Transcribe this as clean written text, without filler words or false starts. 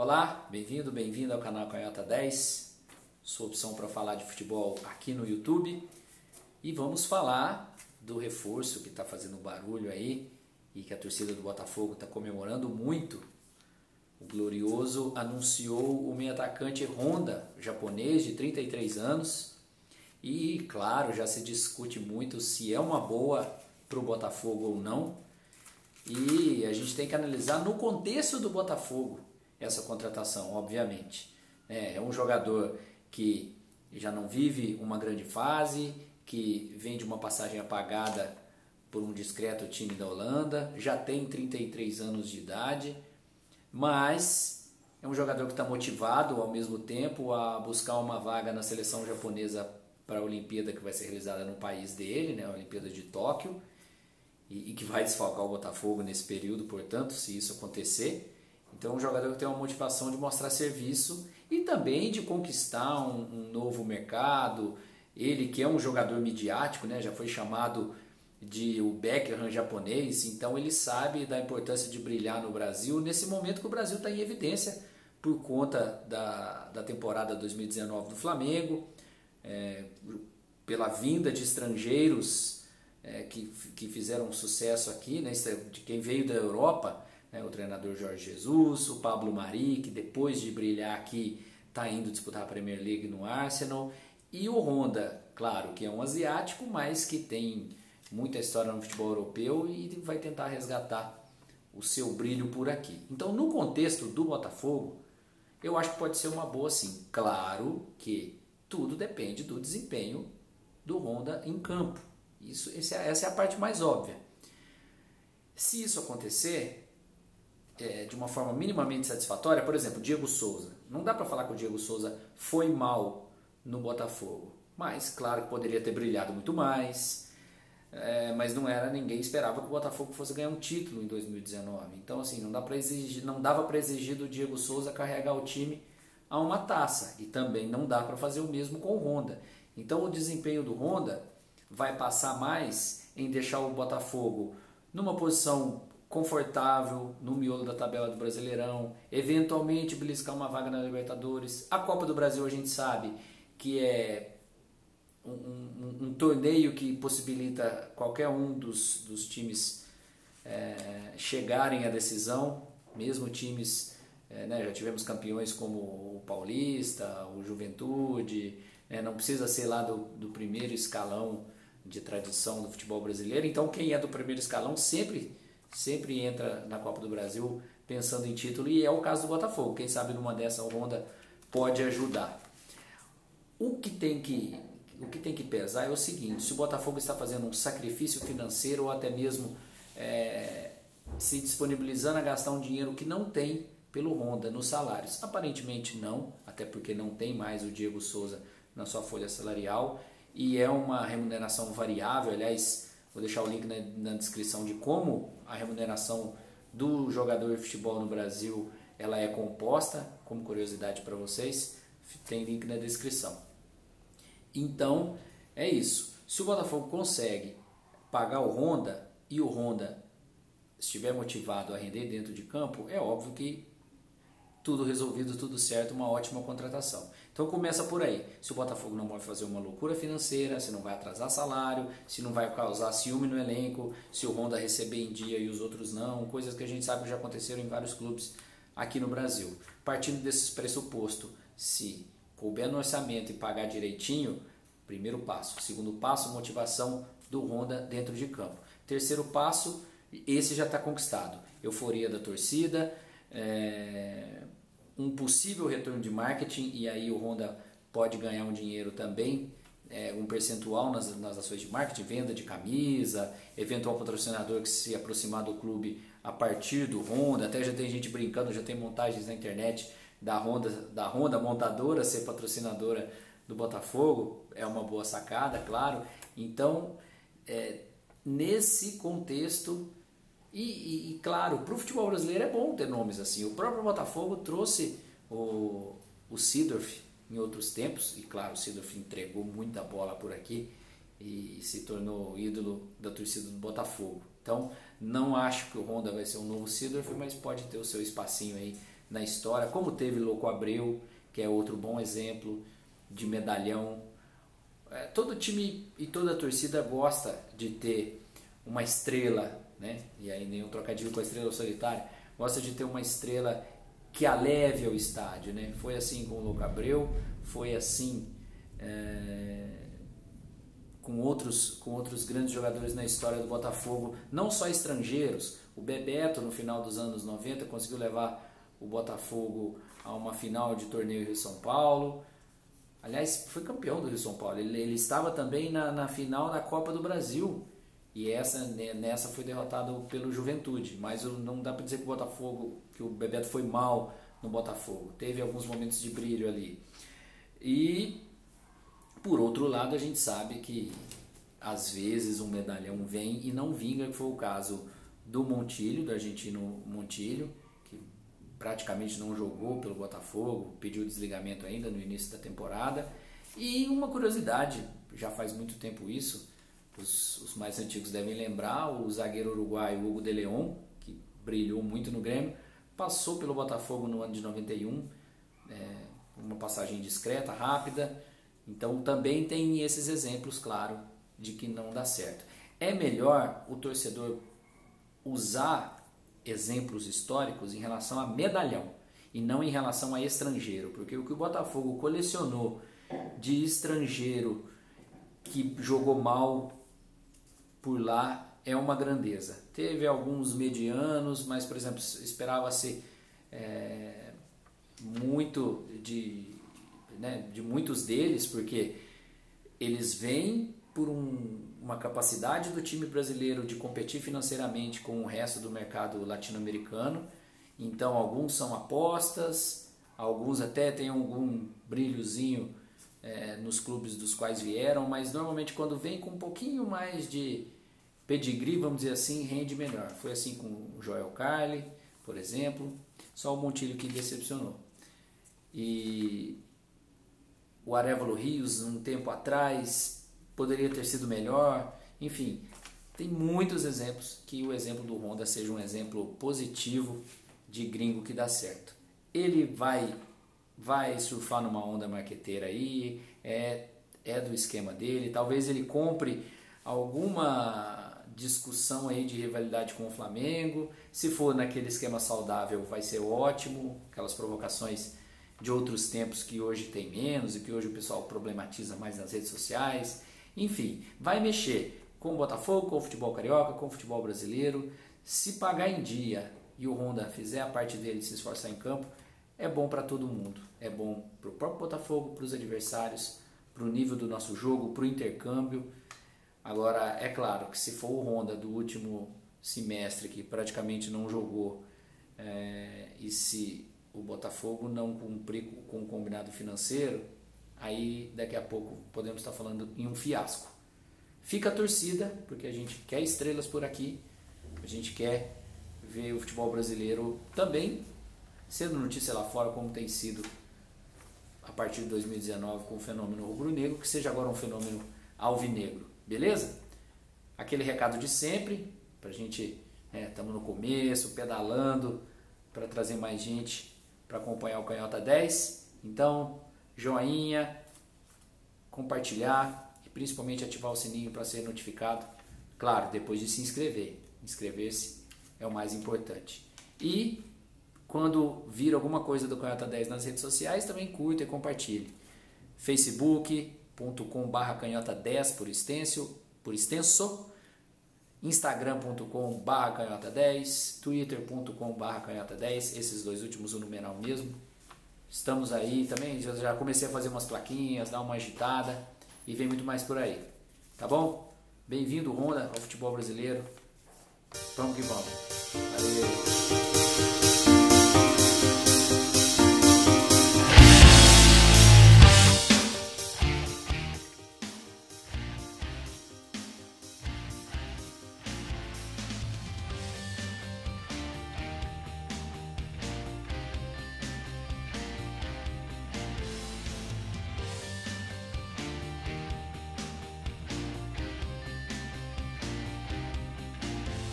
Olá, bem-vindo ao canal Canhota 10, sua opção para falar de futebol aqui no YouTube. E vamos falar do reforço que está fazendo barulho aí e que a torcida do Botafogo está comemorando muito. O Glorioso anunciou o meio-atacante Honda, japonês de 33 anos. E claro, já se discute muito se é uma boa para o Botafogo ou não. E a gente tem que analisar no contexto do Botafogo essa contratação, obviamente. É um jogador que já não vive uma grande fase, que vem de uma passagem apagada por um discreto time da Holanda, já tem 33 anos de idade, mas é um jogador que está motivado ao mesmo tempo a buscar uma vaga na seleção japonesa para a Olimpíada que vai ser realizada no país dele, né, a Olimpíada de Tóquio, e que vai desfalcar o Botafogo nesse período, portanto, se isso acontecer. Então é um jogador que tem uma motivação de mostrar serviço e também de conquistar um novo mercado. Ele que é um jogador midiático, né, já foi chamado de o Beckham japonês, então ele sabe da importância de brilhar no Brasil, nesse momento que o Brasil está em evidência por conta da temporada 2019 do Flamengo, pela vinda de estrangeiros que fizeram sucesso aqui, né, de quem veio da Europa, o treinador Jorge Jesus, o Pablo Mari, que depois de brilhar aqui está indo disputar a Premier League no Arsenal, e o Honda, claro, que é um asiático, mas que tem muita história no futebol europeu e vai tentar resgatar o seu brilho por aqui. Então, no contexto do Botafogo, eu acho que pode ser uma boa sim. Claro que tudo depende do desempenho do Honda em campo. Essa é a parte mais óbvia. Se isso acontecer de uma forma minimamente satisfatória, por exemplo, Diego Souza. Não dá para falar que o Diego Souza foi mal no Botafogo, mas claro que poderia ter brilhado muito mais, mas ninguém esperava que o Botafogo fosse ganhar um título em 2019. Então assim, não dava para exigir do Diego Souza carregar o time a uma taça, e também não dá para fazer o mesmo com o Honda. Então o desempenho do Honda vai passar mais em deixar o Botafogo numa posição confortável no miolo da tabela do Brasileirão, eventualmente beliscar uma vaga na Libertadores. A Copa do Brasil a gente sabe que é um torneio que possibilita qualquer um dos times chegarem à decisão, mesmo times, já tivemos campeões como o Paulista, o Juventude, não precisa ser lá do primeiro escalão de tradição do futebol brasileiro. Então quem é do primeiro escalão sempre entra na Copa do Brasil pensando em título, e é o caso do Botafogo. Quem sabe numa dessa o Honda pode ajudar. O que tem que pesar é o seguinte: se o Botafogo está fazendo um sacrifício financeiro ou até mesmo se disponibilizando a gastar um dinheiro que não tem pelo Honda nos salários. Aparentemente não, até porque não tem mais o Diego Souza na sua folha salarial, e é uma remuneração variável. Aliás, vou deixar o link na descrição de como a remuneração do jogador de futebol no Brasil ela é composta, como curiosidade para vocês, tem link na descrição. Então, é isso. Se o Botafogo consegue pagar o Honda e o Honda estiver motivado a render dentro de campo, é óbvio que tudo resolvido, tudo certo, uma ótima contratação. Então começa por aí. Se o Botafogo não vai fazer uma loucura financeira, se não vai atrasar salário, se não vai causar ciúme no elenco, se o Honda receber em dia e os outros não, coisas que a gente sabe que já aconteceram em vários clubes aqui no Brasil. Partindo desse pressuposto, se couber no orçamento e pagar direitinho, primeiro passo. Segundo passo, motivação do Honda dentro de campo. Terceiro passo, esse já está conquistado. Euforia da torcida, um possível retorno de marketing, e aí o Honda pode ganhar um dinheiro também, um percentual nas ações de marketing, venda de camisa, eventual patrocinador que se aproximar do clube a partir do Honda. Até já tem gente brincando, já tem montagens na internet da Honda montadora ser patrocinadora do Botafogo. É uma boa sacada, claro. Então, nesse contexto, e claro, para o futebol brasileiro é bom ter nomes assim. O próprio Botafogo trouxe o Seedorf em outros tempos, e claro, o Seedorf entregou muita bola por aqui e se tornou ídolo da torcida do Botafogo. Então, não acho que o Honda vai ser um novo Seedorf, mas pode ter o seu espacinho aí na história, como teve Louco Abreu, que é outro bom exemplo de medalhão. Todo time e toda torcida gosta de ter uma estrela, né? E aí nenhum trocadilho com a estrela solitária, gosta de ter uma estrela que a leve ao estádio, né? Foi assim com o Louco Abreu, foi assim com outros grandes jogadores na história do Botafogo, não só estrangeiros. O Bebeto, no final dos anos 90, conseguiu levar o Botafogo a uma final de torneio Rio-São Paulo. Aliás, foi campeão do Rio-São Paulo. Ele estava também na final da Copa do Brasil. E nessa foi derrotado pelo Juventude. Mas não dá para dizer que o Bebeto foi mal no Botafogo. Teve alguns momentos de brilho ali. E, por outro lado, a gente sabe que às vezes um medalhão vem e não vinga, que foi o caso do Montilho, do argentino Montilho, que praticamente não jogou pelo Botafogo, pediu desligamento ainda no início da temporada. E uma curiosidade, já faz muito tempo isso, os mais antigos devem lembrar, o zagueiro uruguaio Hugo de León, que brilhou muito no Grêmio, passou pelo Botafogo no ano de 91, uma passagem discreta, rápida. Então também tem esses exemplos, claro, de que não dá certo. É melhor o torcedor usar exemplos históricos em relação a medalhão e não em relação a estrangeiro, porque o que o Botafogo colecionou de estrangeiro que jogou mal por lá é uma grandeza. Teve alguns medianos, mas, por exemplo, esperava-se muito de muitos deles, porque eles vêm por uma capacidade do time brasileiro de competir financeiramente com o resto do mercado latino-americano. Então alguns são apostas, alguns até têm algum brilhozinho nos clubes dos quais vieram, mas normalmente quando vem com um pouquinho mais de pedigree, vamos dizer assim, rende melhor. Foi assim com o Joel Carli, por exemplo, só o Montilho que decepcionou. E o Arévalo Rios, um tempo atrás, poderia ter sido melhor. Enfim, tem muitos exemplos que o exemplo do Honda seja um exemplo positivo de gringo que dá certo. Ele vai surfar numa onda marqueteira aí, é do esquema dele. Talvez ele compre alguma discussão aí de rivalidade com o Flamengo. Se for naquele esquema saudável, vai ser ótimo. Aquelas provocações de outros tempos que hoje tem menos e que hoje o pessoal problematiza mais nas redes sociais. Enfim, vai mexer com o Botafogo, com o futebol carioca, com o futebol brasileiro. Se pagar em dia e o Honda fizer a parte dele e se esforçar em campo, é bom para todo mundo. É bom para o próprio Botafogo, para os adversários, para o nível do nosso jogo, para o intercâmbio. Agora, é claro que se for o Honda do último semestre, que praticamente não jogou, e se o Botafogo não cumprir com o combinado financeiro, aí daqui a pouco podemos estar falando em um fiasco. Fica a torcida, porque a gente quer estrelas por aqui, a gente quer ver o futebol brasileiro também sendo notícia lá fora, como tem sido a partir de 2019 com o fenômeno rubro-negro, que seja agora um fenômeno alvinegro, beleza? Aquele recado de sempre, pra gente, estamos no começo, pedalando, para trazer mais gente para acompanhar o Canhota 10, então joinha, compartilhar e principalmente ativar o sininho para ser notificado, claro, depois de se inscrever. Inscrever-se é o mais importante. E quando vir alguma coisa do Canhota 10 nas redes sociais, também curta e compartilhe. facebook.com/canhota10 por extenso, instagram.com/canhota10, twitter.com/canhota10, esses dois últimos o numeral mesmo. Estamos aí também, já comecei a fazer umas plaquinhas, dar uma agitada e vem muito mais por aí, tá bom? Bem-vindo, Honda, ao futebol brasileiro. Vamos que vamos. Valeu!